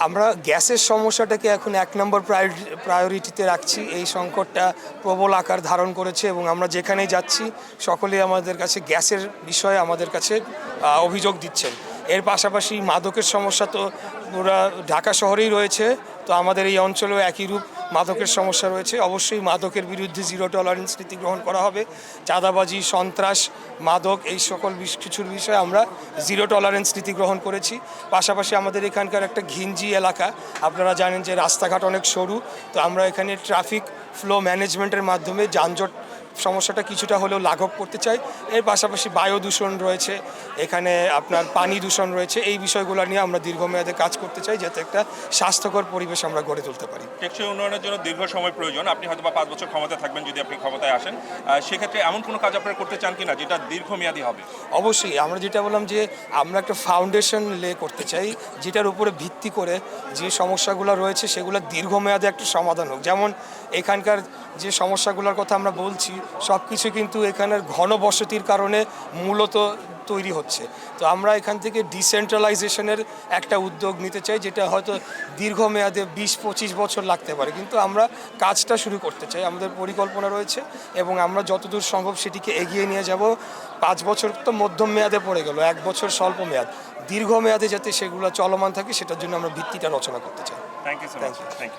আমরা গ্যাসের সমস্যাটাকে এখন ১ নম্বর প্রায়োরিটিতে রাখছি। এই সংকটটা প্রবল আকার ধারণ করেছে এবং আমরা যেখানেই যাচ্ছি সকলেই আমাদের কাছে গ্যাসের বিষয়ে আমাদের কাছে অভিযোগ দিচ্ছেন। এর পাশাপাশি মাদকের সমস্যা তো পুরা ঢাকা শহরেই রয়েছে, তো আমাদের এই অঞ্চলেও একই রূপ মাদকের সমস্যা রয়েছে। অবশ্যই মাদকের বিরুদ্ধে জিরো টলারেন্স নীতি গ্রহণ করা হবে। চাঁদাবাজি, সন্ত্রাস, মাদক এই সকল কিছুর বিষয়ে আমরা জিরো টলারেন্স নীতি গ্রহণ করেছি। পাশাপাশি আমাদের এখানকার একটা ঘিঞ্জি এলাকা, আপনারা জানেন যে রাস্তাঘাট অনেক সরু, তো আমরা এখানে ট্রাফিক ফ্লো ম্যানেজমেন্টের মাধ্যমে যানজট সমস্যাটা কিছুটা হলেও লাঘব করতে চাই। এর পাশাপাশি বায়ু দূষণ রয়েছে, এখানে আপনার পানি দূষণ রয়েছে, এই বিষয়গুলো নিয়ে আমরা দীর্ঘমেয়াদে কাজ করতে চাই যাতে একটা স্বাস্থ্যকর পরিবেশ আমরা গড়ে তুলতে পারি। টেকসই উন্নয়নের জন্য দীর্ঘ সময় প্রয়োজন। আপনি হয়তো বা ৫ বছর ক্ষমতায় থাকবেন যদি আপনি ক্ষমতায় আসেন, সেক্ষেত্রে এমন কোনো কাজ আপনারা করতে চান কিনা যেটা দীর্ঘমেয়াদী হবে? অবশ্যই আমরা যেটা বললাম যে আমরা একটা ফাউন্ডেশন লে করতে চাই, যেটার উপরে ভিত্তি করে যে সমস্যাগুলো রয়েছে সেগুলো দীর্ঘমেয়াদে একটা সমাধান হোক। যেমন এখানকার যে সমস্যাগুলোর কথা আমরা বলছি সব কিছু কিন্তু এখানের ঘনবসতির কারণে মূলত তৈরি হচ্ছে। তো আমরা এখান থেকে ডিসেন্ট্রালাইজেশনের একটা উদ্যোগ নিতে চাই, যেটা হয়তো দীর্ঘমেয়াদে ২০-২৫ বছর লাগতে পারে, কিন্তু আমরা কাজটা শুরু করতে চাই। আমাদের পরিকল্পনা রয়েছে এবং আমরা যতদূর সম্ভব সেটিকে এগিয়ে নিয়ে যাব। ৫ বছর তো মধ্যম মেয়াদে পড়ে গেল, ১ বছর স্বল্প মেয়াদ, দীর্ঘমেয়াদে যাতে সেগুলো চলমান থাকে সেটার জন্য আমরা ভিত্তিটা রচনা করতে চাই। Thank you so much. Thank you.